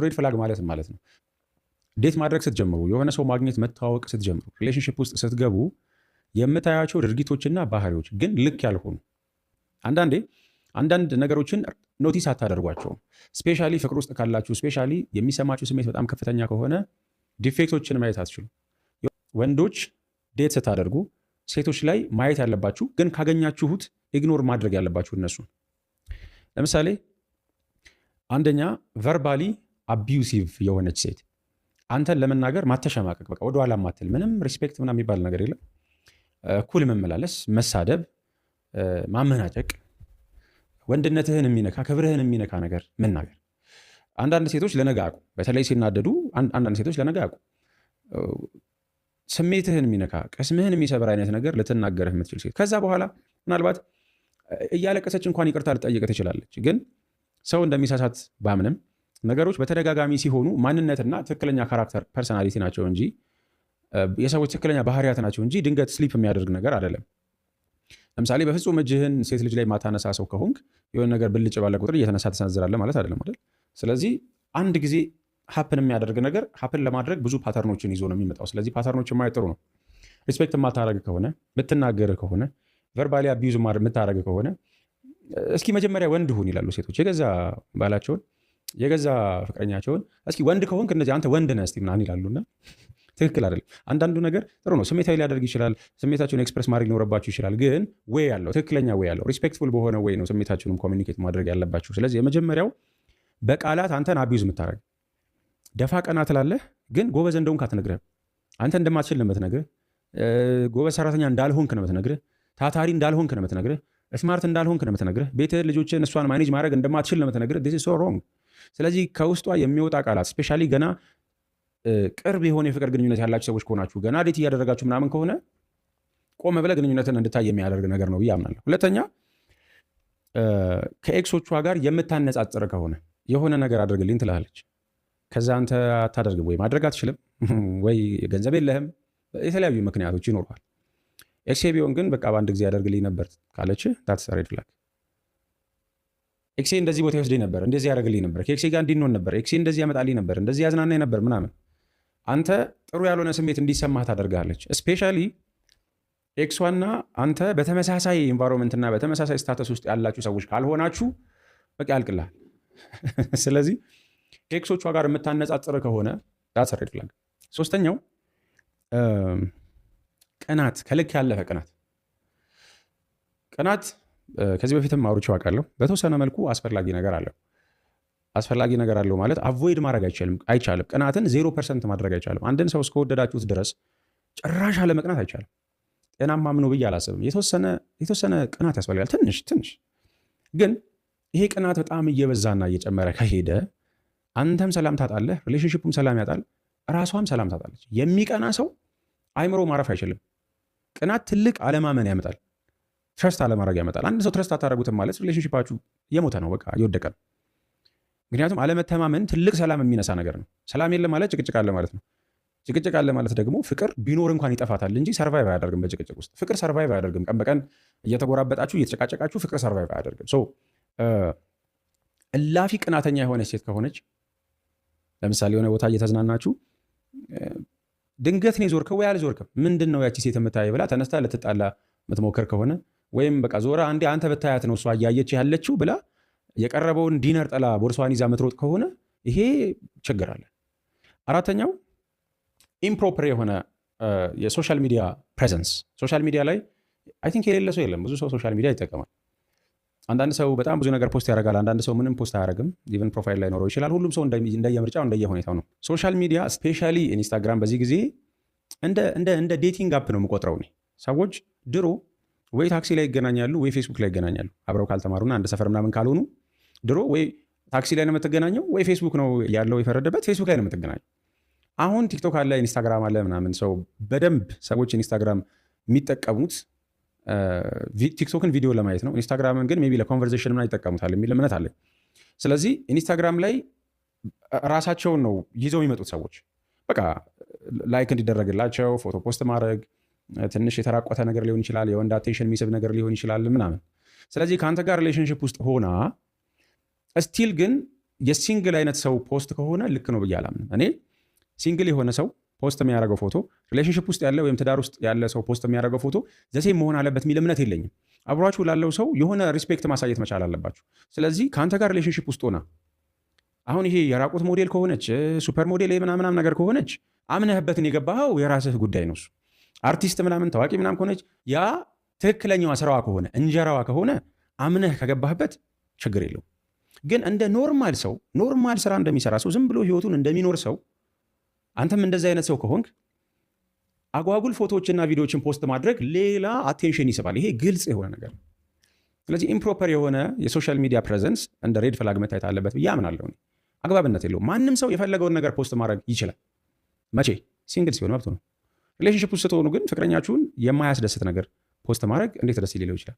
ሬድ ፍላግ ማለት ነው። ዴት ማድረግ ስትጀምሩ፣ የሆነ ሰው ማግኘት መተዋወቅ ስትጀምሩ፣ ሪሌሽንሽፕ ውስጥ ስትገቡ የምታያቸው ድርጊቶችና ባህሪዎች ግን ልክ ያልሆኑ አንዳንድ ነገሮችን ኖቲስ አታደርጓቸውም። ስፔሻሊ ፍቅር ውስጥ ካላችሁ፣ ስፔሻሊ የሚሰማችሁ ስሜት በጣም ከፍተኛ ከሆነ ዲፌክቶችን ማየት አትችሉም። ወንዶች ዴት ስታደርጉ ሴቶች ላይ ማየት ያለባችሁ ግን ካገኛችሁት ኢግኖር ማድረግ ያለባችሁ እነሱን። ለምሳሌ አንደኛ ቨርባሊ አቢዩሲቭ የሆነች ሴት አንተን ለመናገር ማተሸማቀቅ፣ በቃ ወደኋላ ማትል፣ ምንም ሪስፔክት ምናምን የሚባል ነገር የለም። ኩል መመላለስ፣ መሳደብ፣ ማመናጨቅ፣ ወንድነትህን የሚነካ ክብርህን የሚነካ ነገር መናገር። አንዳንድ ሴቶች ለነገ አቁ፣ በተለይ ሲናደዱ አንዳንድ ሴቶች ለነገ አቁ ስሜትህን የሚነካ ቅስምህን የሚሰብር አይነት ነገር ልትናገርህ የምትችል ሴት ከዛ በኋላ ምናልባት እያለቀሰች እንኳን ይቅርታ ልጠይቅ ትችላለች። ግን ሰው እንደሚሳሳት ባምንም ነገሮች በተደጋጋሚ ሲሆኑ ማንነትና ትክክለኛ ካራክተር ፐርሰናሊቲ ናቸው እንጂ የሰዎች ትክክለኛ ባህሪያት ናቸው እንጂ ድንገት ስሊፕ የሚያደርግ ነገር አይደለም። ለምሳሌ በፍጹም እጅህን ሴት ልጅ ላይ ማታነሳ ሰው ከሆንክ የሆነ ነገር ብልጭ ባለ ቁጥር እየተነሳ ተሰነዝራለህ ማለት አይደለም አይደል? ስለዚህ አንድ ጊዜ ሀፕን የሚያደርግ ነገር ሀፕን ለማድረግ ብዙ ፓተርኖችን ይዞ ነው የሚመጣው። ስለዚህ ፓተርኖችን ማየት ጥሩ ነው። ሪስፔክት የማታደርግ ከሆነ፣ ምትናገር ከሆነ፣ ቨርባሊ አቢዩዝ የምታደርግ ከሆነ እስኪ መጀመሪያ ወንድ ሁን ይላሉ ሴቶች የገዛ ባላቸውን የገዛ ፍቅረኛቸውን። እስኪ ወንድ ከሆንክ እነዚህ አንተ ወንድ ነህ እስቲ ምናምን ይላሉና ትክክል አይደለም። አንዳንዱ ነገር ጥሩ ነው፣ ስሜታዊ ሊያደርግ ይችላል፣ ስሜታችሁን ኤክስፕረስ ማድረግ ሊኖረባችሁ ይችላል። ግን ዌይ ያለው ትክክለኛ ዌይ ያለው ሪስፔክትፉል በሆነ ዌይ ነው ስሜታችሁንም ኮሚኒኬት ማድረግ ያለባችሁ። ስለዚህ የመጀመሪያው በቃላት አንተን አቢዩዝ የምታደርግ ደፋ ቀና ትላለህ፣ ግን ጎበዝ እንደሆንክ አትነግርህም። አንተ እንደማትችል ነው የምትነግርህ። ጎበዝ ሰራተኛ እንዳልሆንክ ነው የምትነግርህ። ታታሪ እንዳልሆንክ ነው የምትነግርህ። ስማርት እንዳልሆንክ ነው የምትነግርህ። ቤትህን፣ ልጆችን፣ እሷን ማኔጅ ማድረግ እንደማትችል ነው የምትነግርህ። ዲስ ኢዝ ሶ ሮንግ። ስለዚህ ከውስጧ የሚወጣ ቃላት ስፔሻሊ ገና ቅርብ የሆነ የፍቅር ግንኙነት ያላችሁ ሰዎች ከሆናችሁ ገና ዴት እያደረጋችሁ ምናምን ከሆነ ቆመ ብለህ ግንኙነትን እንድታይ የሚያደርግ ነገር ነው ብዬ አምናለሁ። ሁለተኛ ከኤክሶቿ ጋር የምታነጻጽር ከሆነ የሆነ ነገር አድርግልኝ ትላለች፣ ከዛ አንተ አታደርግም ወይ ማድረግ አትችልም ወይ ገንዘብ የለህም፣ የተለያዩ ምክንያቶች ይኖረዋል። ኤክሴ ቢሆን ግን በቃ በአንድ ጊዜ ያደርግልኝ ነበር ካለች ታትስ ሬድ ፍላግ። ኤክሴ እንደዚህ ቦታ ይወስደኝ ነበር፣ እንደዚህ ያደርግልኝ ነበር፣ ከኤክሴ ጋር እንዲንሆን ነበር፣ ኤክሴ እንደዚህ ያመጣልኝ ነበር፣ እንደዚህ ያዝናናኝ ነበር ምናምን፣ አንተ ጥሩ ያልሆነ ስሜት እንዲሰማህ ታደርጋለች። ስፔሻሊ ኤክሷና አንተ በተመሳሳይ ኤንቫይሮንመንትና በተመሳሳይ ስታተስ ውስጥ ያላችሁ ሰዎች ካልሆናችሁ በቃ ያልቅልሃል። ስለዚህ ከኤክሶቿ ጋር የምታነጻጽር ከሆነ ታትስ ሬድ ፍላግ። ሶስተኛው ቅናት፣ ከልክ ያለፈ ቅናት። ቅናት ከዚህ በፊትም አውርቼው አውቃለሁ። በተወሰነ መልኩ አስፈላጊ ነገር አለው። አስፈላጊ ነገር አለው ማለት አቮይድ ማድረግ አይቻልም። ቅናትን 0% ማድረግ አይቻልም። አንድን ሰው እስከወደዳችሁት ድረስ ጭራሽ አለመቅናት አይቻልም። ጤናማም ነው ብዬ አላስብም። የተወሰነ ቅናት ያስፈልጋል፣ ትንሽ። ግን ይሄ ቅናት በጣም እየበዛና እየጨመረ ከሄደ አንተም ሰላም ታጣለህ፣ ሪሌሽንሽፑም ሰላም ያጣል፣ ራሷም ሰላም ታጣለች። የሚቀና ሰው አይምሮ ማረፍ አይችልም። ቅናት ትልቅ አለማመን ያመጣል፣ ትረስት አለማድረግ ያመጣል። አንድ ሰው ትረስት አታደርጉትም ማለት ሪሌሽንሽፓችሁ የሞተ ነው፣ በቃ እየወደቀ ነው። ምክንያቱም አለመተማመን ትልቅ ሰላም የሚነሳ ነገር ነው። ሰላም የለ ማለት ጭቅጭቅ አለ ማለት ነው። ጭቅጭቅ አለ ማለት ደግሞ ፍቅር ቢኖር እንኳን ይጠፋታል እንጂ ሰርቫይቭ አያደርግም። በጭቅጭቅ ውስጥ ፍቅር ሰርቫይቭ አያደርግም። ቀን በቀን እየተጎራበጣችሁ እየተጨቃጨቃችሁ ፍቅር ሰርቫይቭ አያደርግም። እላፊ ቅናተኛ የሆነች ሴት ከሆነች ለምሳሌ የሆነ ቦታ እየተዝናናችሁ ድንገት ነው ዞርከው ወይ አልዞርክም፣ ምንድን ነው ያቺ ሴት የምታየ ብላ ተነስታ ልትጣላ የምትሞክር ከሆነ ወይም በቃ ዞራ አንዴ አንተ ብታያት ነው እሷ እያየች ያለችው ብላ የቀረበውን ዲነር ጥላ ቦርሷን ይዛ ምትሮጥ ከሆነ ይሄ ችግር አለ። አራተኛው ኢምፕሮፐር የሆነ የሶሻል ሚዲያ ፕሬዘንስ። ሶሻል ሚዲያ ላይ አይ ቲንክ የሌለ ሰው የለም። ብዙ ሰው ሶሻል ሚዲያ ይጠቀማል። አንዳንድ ሰው በጣም ብዙ ነገር ፖስት ያደርጋል። አንዳንድ ሰው ምንም ፖስት አያደርግም። ኢቨን ፕሮፋይል ላይ ኖረው ይችላል። ሁሉም ሰው እንደየምርጫው እንደየሁኔታው ነው። ሶሻል ሚዲያ ስፔሻሊ ኢንስታግራም በዚህ ጊዜ እንደ ዴቲንግ አፕ ነው የምቆጥረው። ሰዎች ድሮ ወይ ታክሲ ላይ ይገናኛሉ ወይ ፌስቡክ ላይ ይገናኛሉ። አብረው ካልተማሩና አንድ ሰፈር ምናምን ካልሆኑ ድሮ ወይ ታክሲ ላይ ነው የምትገናኘው ወይ ፌስቡክ ነው ያለው የፈረደበት ፌስቡክ ላይ ነው የምትገናኘው። አሁን ቲክቶክ አለ፣ ኢንስታግራም አለ ምናምን። ሰው በደንብ ሰዎች ኢንስታግራም የሚጠቀሙት ቲክቶክን ቪዲዮ ለማየት ነው። ኢንስታግራምን ግን ሜይ ቢ ለኮንቨርሴሽን ምናምን ይጠቀሙታል የሚል እምነት አለ። ስለዚህ ኢንስታግራም ላይ ራሳቸውን ነው ይዘው የሚመጡት ሰዎች። በቃ ላይክ እንዲደረግላቸው ፎቶ ፖስት ማድረግ፣ ትንሽ የተራቆተ ነገር ሊሆን ይችላል፣ የወንድ አቴንሽን የሚስብ ነገር ሊሆን ይችላል ምናምን። ስለዚህ ከአንተ ጋር ሪሌሽንሽፕ ውስጥ ሆና ስቲል ግን የሲንግል አይነት ሰው ፖስት ከሆነ ልክ ነው ብዬ አላምንም። እኔ ሲንግል የሆነ ሰው ፖስት የሚያደርገው ፎቶ ሪሌሽንሽፕ ውስጥ ያለ ወይም ትዳር ውስጥ ያለ ሰው ፖስት የሚያደርገው ፎቶ ዘሴም መሆን አለበት የሚል እምነት የለኝም። አብሯችሁ ላለው ሰው የሆነ ሪስፔክት ማሳየት መቻል አለባችሁ። ስለዚህ ከአንተ ጋር ሪሌሽንሽፕ ውስጥ ሆና አሁን ይሄ የራቁት ሞዴል ከሆነች ሱፐር ሞዴል ምናምናም ነገር ከሆነች አምነህበትን የገባኸው የራስህ ጉዳይ ነው። እሱ አርቲስት ምናምን ታዋቂ ምናምን ከሆነች ያ ትክክለኛዋ ስራዋ ከሆነ እንጀራዋ ከሆነ አምነህ ከገባህበት ችግር የለው። ግን እንደ ኖርማል ሰው ኖርማል ስራ እንደሚሰራ ሰው ዝም ብሎ ህይወቱን እንደሚኖር ሰው አንተም እንደዚህ አይነት ሰው ከሆንክ አጓጉል ፎቶዎችና ቪዲዮዎችን ፖስት ማድረግ ሌላ አቴንሽን ይስባል። ይሄ ግልጽ የሆነ ነገር። ስለዚህ ኢምፕሮፐር የሆነ የሶሻል ሚዲያ ፕሬዘንስ እንደ ሬድ ፍላግ መታየት አለበት ብዬ አምናለሁ። አግባብነት የለውም። ማንም ሰው የፈለገውን ነገር ፖስት ማድረግ ይችላል። መቼ? ሲንግል ሲሆን መብቱ ነው። ሪሌሽንሽፕ ውስጥ ስትሆኑ ግን ፍቅረኛችሁን የማያስደስት ነገር ፖስት ማድረግ እንዴት ደስ ሊለው ይችላል?